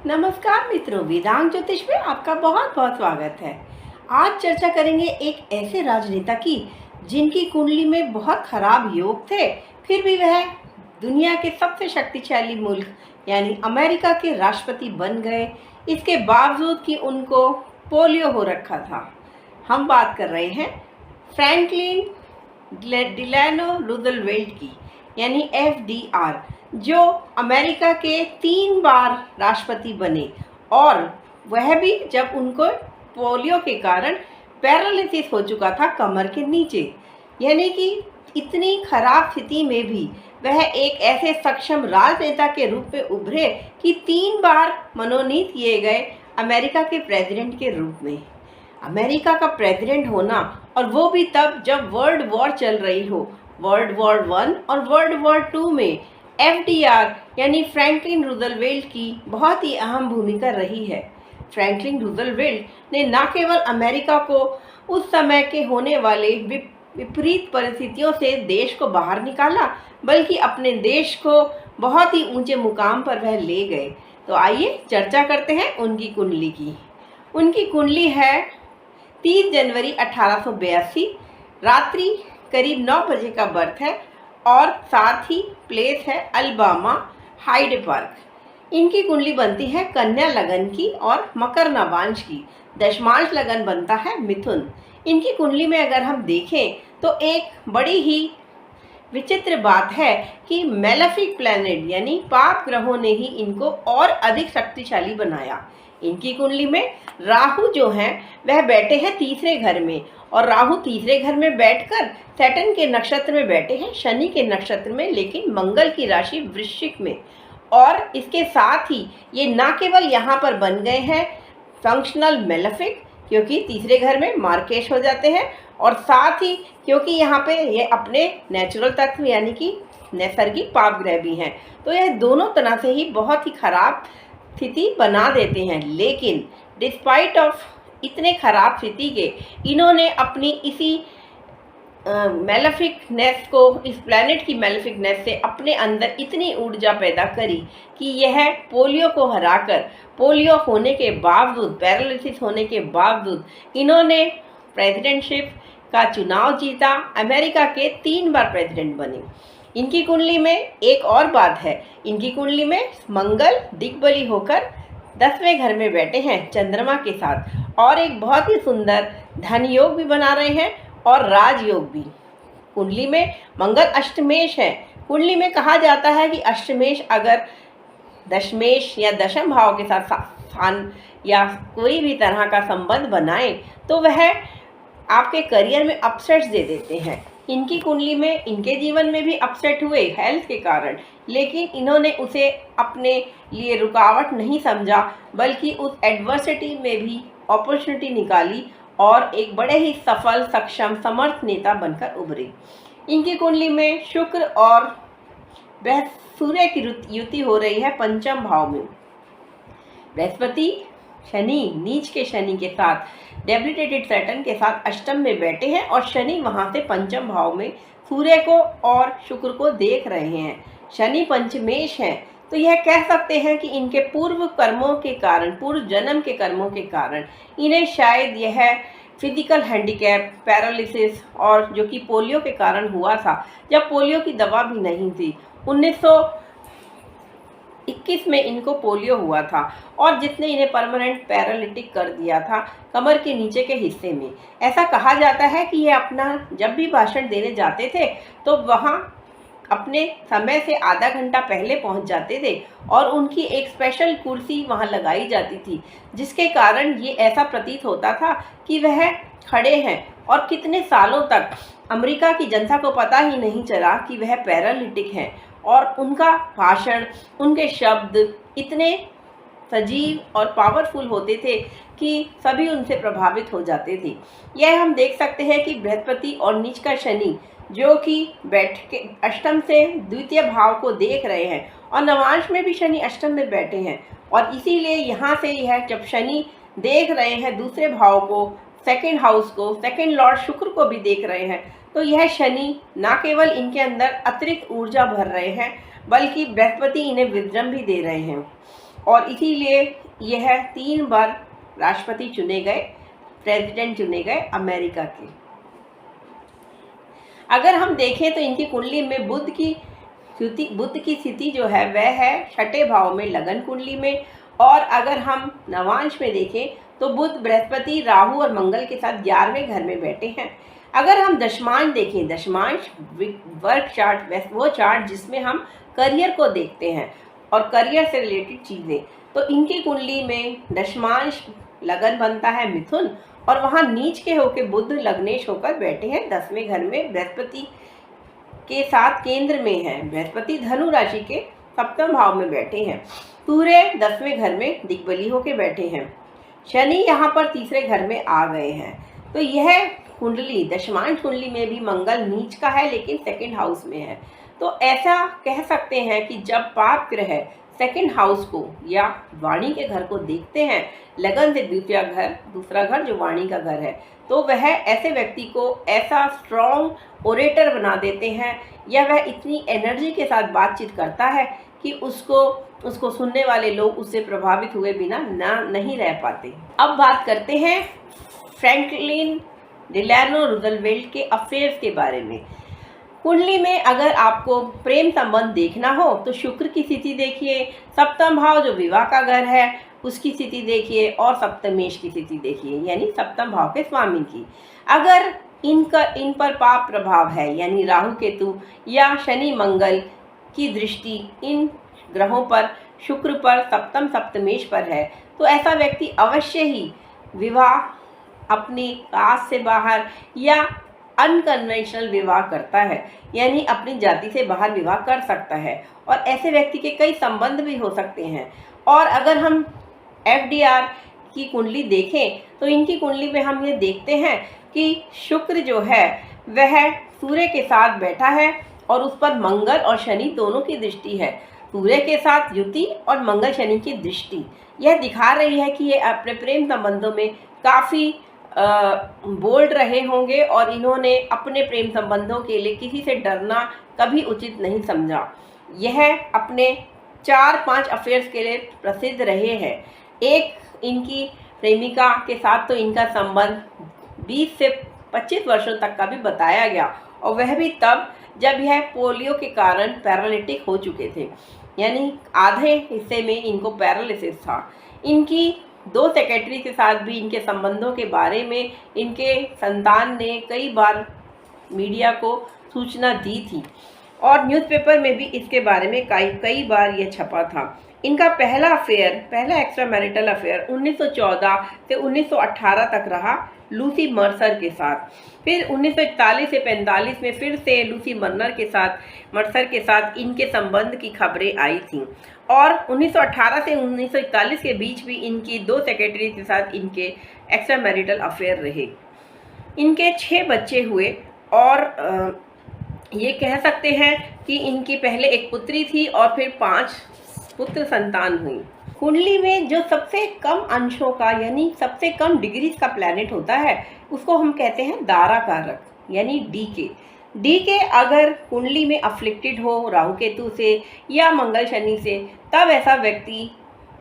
नमस्कार मित्रों, वेदांग ज्योतिष में आपका बहुत बहुत स्वागत है। आज चर्चा करेंगे एक ऐसे राजनेता की जिनकी कुंडली में बहुत खराब योग थे, फिर भी वह दुनिया के सबसे शक्तिशाली मुल्क यानी अमेरिका के राष्ट्रपति बन गए, इसके बावजूद कि उनको पोलियो हो रखा था। हम बात कर रहे हैं फ्रैंकलिन डिलानो रूजवेल्ट की, यानी FDR, जो अमेरिका के 3 बार राष्ट्रपति बने, और वह भी जब उनको पोलियो के कारण पैरालिसिस हो चुका था कमर के नीचे। यानी कि इतनी खराब स्थिति में भी वह एक ऐसे सक्षम राजनेता के रूप में उभरे कि 3 बार मनोनीत किए गए अमेरिका के प्रेसिडेंट के रूप में। अमेरिका का प्रेसिडेंट होना, और वो भी तब जब वर्ल्ड वॉर चल रही हो, वर्ल्ड वॉर 1 और वर्ल्ड वॉर 2 में FDR यानी फ्रैंकलिन रूजवेल्ट की बहुत ही अहम भूमिका रही है। फ्रैंकलिन रूजवेल्ट ने न केवल अमेरिका को उस समय के होने वाले विपरीत परिस्थितियों से देश को बाहर निकाला, बल्कि अपने देश को बहुत ही ऊंचे मुकाम पर वह ले गए। तो आइए चर्चा करते हैं उनकी कुंडली की। उनकी कुंडली है 30 जनवरी 1882, रात्रि करीब 9 बजे का बर्थ है, और साथ ही प्लेस है अल्बामा हाइड पार्क। इनकी कुंडली बनती है कन्या लगन की और मकर नवांश की। दशमांश लगन बनता है मिथुन। इनकी कुंडली में अगर हम देखें तो एक बड़ी ही विचित्र बात है कि मेलेफिक प्लैनेट यानी पाप ग्रहों ने ही इनको और अधिक शक्तिशाली बनाया। इनकी कुंडली में राहु जो हैं वह बैठे हैं तीसरे घर में, और राहु तीसरे घर में बैठकर सैटर्न के नक्षत्र में बैठे हैं, शनि के नक्षत्र में, लेकिन मंगल की राशि वृश्चिक में। और इसके साथ ही ये न केवल यहाँ पर बन गए हैं फंक्शनल मेलेफिक, क्योंकि तीसरे घर में मार्केश हो जाते हैं, और साथ ही क्योंकि यहाँ पे ये अपने नेचुरल तत्व यानी कि नैसर्गिक पाप ग्रह भी हैं। तो यह दोनों तरह से ही बहुत ही खराब स्थिति बना देते हैं। लेकिन डिस्पाइट ऑफ इतने खराब स्थिति के, इन्होंने अपनी इसी मेलेफिकनेस को, इस प्लैनेट की मेलेफिकनेस से अपने अंदर इतनी ऊर्जा पैदा करी कि यह पोलियो को हराकर, पोलियो होने के बावजूद, पैरालिसिस होने के बावजूद, इन्होंने प्रेसिडेंटशिप का चुनाव जीता। अमेरिका के 3 बार प्रेसिडेंट बने। इनकी कुंडली में एक और बात है, इनकी कुंडली में मंगल दिग्बली होकर 10वें घर में बैठे हैं चंद्रमा के साथ, और एक बहुत ही सुंदर धन योग भी बना रहे हैं और राजयोग भी। कुंडली में मंगल अष्टमेश है। कुंडली में कहा जाता है कि अष्टमेश अगर दशमेश या दशम भाव के साथ स्थान या कोई भी तरह का संबंध बनाए तो वह आपके करियर में अपसेट्स दे देते हैं। इनकी कुंडली में, इनके जीवन में भी अपसेट हुए हेल्थ के कारण, लेकिन इन्होंने उसे अपने लिए रुकावट नहीं समझा, बल्कि उस एडवर्सिटी में भी अपॉर्चुनिटी निकाली और एक बड़े ही सफल, सक्षम, समर्थ नेता बनकर उभरे। इनकी कुंडली में शुक्र और सूर्य की युति हो रही है पंचम भाव में। बृहस्पति शनि, नीच के शनि के साथ, डेबिलिटेटेड सैटर्न के साथ अष्टम में बैठे हैं, और शनि वहां से पंचम भाव में सूर्य को और शुक्र को देख रहे हैं। शनि पंचमेश है, तो यह कह सकते हैं कि इनके पूर्व कर्मों के कारण, पूर्व जन्म के कर्मों के कारण इन्हें शायद यह फिजिकल हैंडीकैप, पैरालिसिस, और जो कि पोलियो के कारण हुआ था, जब पोलियो की दवा भी नहीं थी। 1921 में इनको पोलियो हुआ था, और जिसने इन्हें परमानेंट पैरालिटिक कर दिया था कमर के नीचे के हिस्से में। ऐसा कहा जाता है कि ये अपना जब भी भाषण देने जाते थे तो वहाँ अपने समय से आधा घंटा पहले पहुंच जाते थे, और उनकी एक स्पेशल कुर्सी वहां लगाई जाती थी, जिसके कारण ये ऐसा प्रतीत होता था कि वह खड़े हैं। और कितने सालों तक अमेरिका की जनता को पता ही नहीं चला कि वह पैरालिटिक हैं, और उनका भाषण, उनके शब्द इतने सजीव और पावरफुल होते थे कि सभी उनसे प्रभावित हो जाते थे। यह हम देख सकते हैं कि बृहस्पति और नीच का शनि जो कि बैठ के अष्टम से द्वितीय भाव को देख रहे हैं, और नवांश में भी शनि अष्टम में बैठे हैं, और इसीलिए यहाँ से यह जब शनि देख रहे हैं दूसरे भाव को, सेकंड हाउस को, सेकंड लॉर्ड शुक्र को भी देख रहे हैं, तो यह शनि न केवल इनके अंदर अतिरिक्त ऊर्जा भर रहे हैं, बल्कि बृहस्पति इन्हें विजडम भी दे रहे हैं। और इसीलिए यह 3 बार राष्ट्रपति चुने गए, प्रेसिडेंट चुने गए अमेरिका के। अगर हम देखें तो इनकी कुंडली में बुध की स्थिति जो है वह है 6ठे भाव में लगन कुंडली में। और अगर हम नवांश में देखें तो बुध, बृहस्पति, राहु और मंगल के साथ 11वें घर में बैठे हैं। अगर हम दशमांश देखें, दशमांश वर्क चार्ट, वो चार्ट जिसमें हम करियर को देखते हैं और करियर से रिलेटेड चीज़ें, तो इनकी कुंडली में दशमांश लगन बनता है मिथुन, और वहाँ नीच के होकर बुध लग्नेश होकर बैठे हैं 10वें घर में, बृहस्पति के साथ केंद्र में है। बृहस्पति धनु राशि के 7वें भाव में बैठे हैं। सूर्य 10वें घर में दिग्बली होके बैठे हैं। शनि यहाँ पर 3रे घर में आ गए हैं। तो यह कुंडली, दशमांश कुंडली में भी मंगल नीच का है लेकिन 2nd हाउस में है। तो ऐसा कह सकते हैं कि जब पाप ग्रह 2nd हाउस को या वाणी के घर को देखते हैं, लगन से दूसरा घर जो वाणी का घर है, तो वह ऐसे व्यक्ति को ऐसा स्ट्रॉन्ग ओरेटर बना देते हैं, या वह इतनी एनर्जी के साथ बातचीत करता है कि उसको सुनने वाले लोग उससे प्रभावित हुए बिना नहीं रह पाते। अब बात करते हैं फ्रैंकलिन डिलानो रूजवेल्ट के अफेयर्स के बारे में। कुंडली में अगर आपको प्रेम संबंध देखना हो तो शुक्र की स्थिति देखिए, 7वां भाव जो विवाह का घर है उसकी स्थिति देखिए, और सप्तमेश की स्थिति देखिए, यानी 7वां भाव के स्वामी की। अगर इन पर पाप प्रभाव है, यानी राहु केतु या शनि मंगल की दृष्टि इन ग्रहों पर, शुक्र पर, सप्तमेश पर है, तो ऐसा व्यक्ति अवश्य ही विवाह अपनी कास्ट से बाहर या अनकन्वेंशनल विवाह करता है, यानी अपनी जाति से बाहर विवाह कर सकता है, और ऐसे व्यक्ति के कई संबंध भी हो सकते हैं। और अगर हम FDR की कुंडली देखें तो इनकी कुंडली में हम ये देखते हैं कि शुक्र जो है वह सूर्य के साथ बैठा है और उस पर मंगल और शनि दोनों की दृष्टि है। सूर्य के साथ युति और मंगल शनि की दृष्टि यह दिखा रही है कि ये अपने प्रेम संबंधों में काफ़ी बोल्ड रहे होंगे, और इन्होंने अपने प्रेम संबंधों के लिए किसी से डरना कभी उचित नहीं समझा। यह अपने 4-5 अफेयर्स के लिए प्रसिद्ध रहे हैं। एक इनकी प्रेमिका के साथ तो इनका संबंध 20 से 25 वर्षों तक का भी बताया गया, और वह भी तब जब यह पोलियो के कारण पैरालिटिक हो चुके थे, यानी आधे हिस्से में इनको पैरालिसिस था। इनकी 2 सेक्रेटरी के साथ भी इनके संबंधों के बारे में इनके संतान ने कई बार मीडिया को सूचना दी थी, और न्यूज़पेपर में भी इसके बारे में कई बार यह छपा था। इनका पहला एक्स्ट्रा मैरिटल अफेयर 1914 से 1918 तक रहा लूसी मर्सर के साथ। फिर 1941 से 45 में फिर से लूसी मर्सर के साथ इनके संबंध की खबरें आई थी, और 1918 से 1941 के बीच भी इनकी 2 सेक्रेटरी के साथ इनके एक्स्ट्रा मैरिटल अफेयर रहे। इनके 6 बच्चे हुए, और ये कह सकते हैं कि इनकी पहले एक पुत्री थी और फिर 5 पुत्र संतान हुई। कुंडली में जो सबसे कम अंशों का, यानी सबसे कम डिग्रीज का प्लैनेट होता है, उसको हम कहते हैं दारा कारक, यानी डीके अगर कुंडली में अफ्लिक्टेड हो राहु केतु से या मंगल शनि से, तब ऐसा व्यक्ति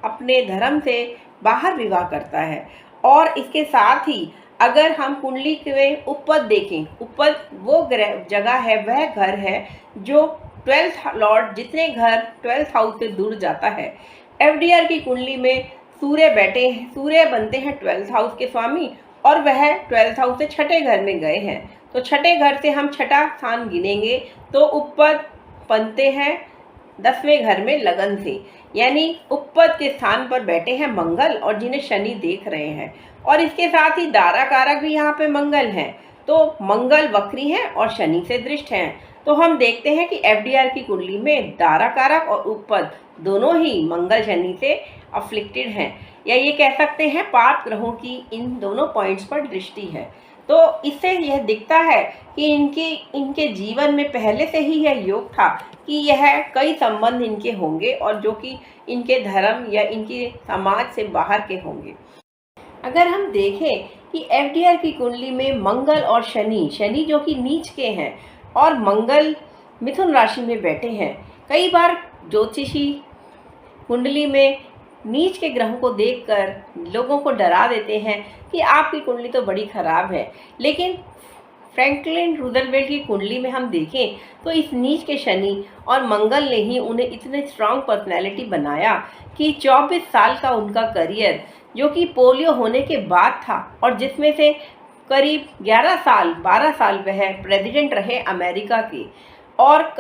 अपने धर्म से बाहर विवाह करता है। और इसके साथ ही अगर हम कुंडली के उपपद देखें, उपपद वो जगह है, वह घर है जो 12th लॉर्ड, जितने घर 12th हाउस से दूर जाता है। FDR की कुंडली में सूर्य बनते हैं 12th हाउस के स्वामी, और वह 12th हाउस से 6ठे घर में गए हैं। तो 6ठे घर से हम 6ठा स्थान गिनेंगे तो उपपद बनते हैं 10वें घर में लगन से, यानी उपपद के स्थान पर बैठे हैं मंगल, और जिन्हें शनि देख रहे हैं। और इसके साथ ही दारा कारक भी यहाँ पे मंगल हैं, तो मंगल वक्री हैं और शनि से दृष्ट हैं। तो हम देखते हैं कि FDR की कुंडली में दारा कारक और उपपद दोनों ही मंगल शनि से अफ्लिक्टेड हैं, या ये कह सकते हैं पाप ग्रहों की इन दोनों पॉइंट्स पर दृष्टि है। तो इससे यह दिखता है कि इनके जीवन में पहले से ही यह योग था कि यह कई संबंध इनके होंगे, और जो कि इनके धर्म या इनके समाज से बाहर के होंगे। अगर हम देखें कि FDR की कुंडली में मंगल और शनि जो कि नीच के हैं, और मंगल मिथुन राशि में बैठे हैं। कई बार ज्योतिषी कुंडली में नीच के ग्रहों को देखकर लोगों को डरा देते हैं कि आपकी कुंडली तो बड़ी खराब है। लेकिन फ्रैंकलिन रूजवेल्ट की कुंडली में हम देखें तो इस नीच के शनि और मंगल ने ही उन्हें इतने स्ट्रांग पर्सनैलिटी बनाया कि 24 साल का उनका करियर, जो कि पोलियो होने के बाद था और जिसमें से करीब 12 साल वह प्रेसिडेंट रहे अमेरिका के और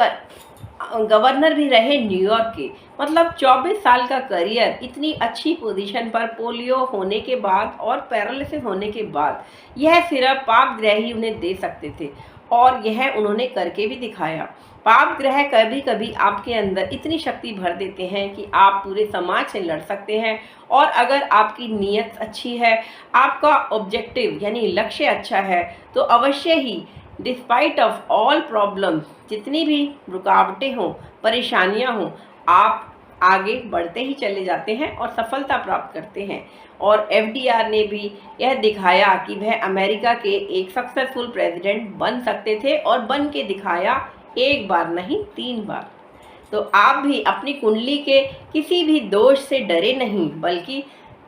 गवर्नर भी रहे न्यूयॉर्क के। मतलब 24 साल का करियर इतनी अच्छी पोजीशन पर पोलियो होने के बाद और पैरालिसिस होने के बाद, यह सिर्फ पाप ग्रह ही उन्हें दे सकते थे और यह उन्होंने करके भी दिखाया। पाप ग्रह कभी कभी आपके अंदर इतनी शक्ति भर देते हैं कि आप पूरे समाज से लड़ सकते हैं। और अगर आपकी नीयत अच्छी है, आपका ऑब्जेक्टिव यानी लक्ष्य अच्छा है, तो अवश्य ही डिस्पाइट ऑफ ऑल प्रॉब्लम, जितनी भी रुकावटें हों, परेशानियां हों, आप आगे बढ़ते ही चले जाते हैं और सफलता प्राप्त करते हैं। और एफडीआर ने भी यह दिखाया कि वह अमेरिका के एक सक्सेसफुल प्रेसिडेंट बन सकते थे और बन के दिखाया, एक बार नहीं 3 बार। तो आप भी अपनी कुंडली के किसी भी दोष से डरे नहीं, बल्कि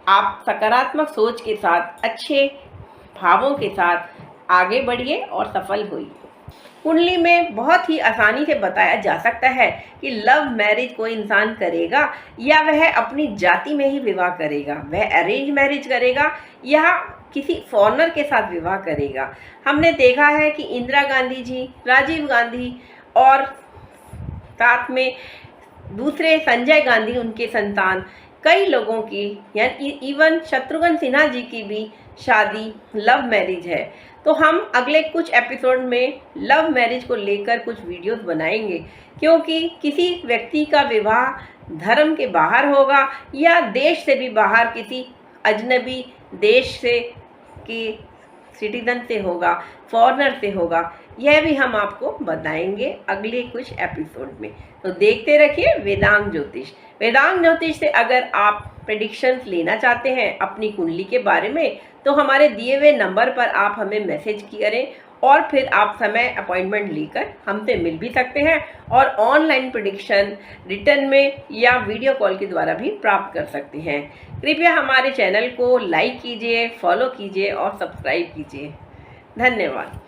आप सकारात्मक सोच के साथ, अच्छे भावों के साथ आगे बढ़िए और सफल होइए। कुंडली में बहुत ही आसानी से बताया जा सकता है कि लव मैरिज कोई इंसान करेगा या वह अपनी जाति में ही विवाह करेगा, वह अरेंज मैरिज करेगा या किसी फॉरेनर के साथ विवाह करेगा। हमने देखा है कि इंदिरा गांधी जी, राजीव गांधी और साथ में दूसरे संजय गांधी, उनके संतान, कई लोगों की, यानी इवन शत्रुघ्न सिन्हा जी की भी शादी लव मैरिज है। तो हम अगले कुछ एपिसोड में लव मैरिज को लेकर कुछ वीडियोस बनाएंगे, क्योंकि किसी व्यक्ति का विवाह धर्म के बाहर होगा या देश से भी बाहर किसी अजनबी देश से के सिटीजन से होगा, फॉरेनर से होगा, यह भी हम आपको बताएंगे अगले कुछ एपिसोड में। तो देखते रखिए वेदांग ज्योतिष। वेदांग ज्योतिष से अगर आप प्रेडिक्शंस लेना चाहते हैं अपनी कुंडली के बारे में, तो हमारे दिए हुए नंबर पर आप हमें मैसेज करें और फिर आप समय अपॉइंटमेंट लेकर हमसे मिल भी सकते हैं और ऑनलाइन प्रेडिक्शन रिटर्न में या वीडियो कॉल के द्वारा भी प्राप्त कर सकते हैं। कृपया हमारे चैनल को लाइक कीजिए, फॉलो कीजिए और सब्सक्राइब कीजिए। धन्यवाद।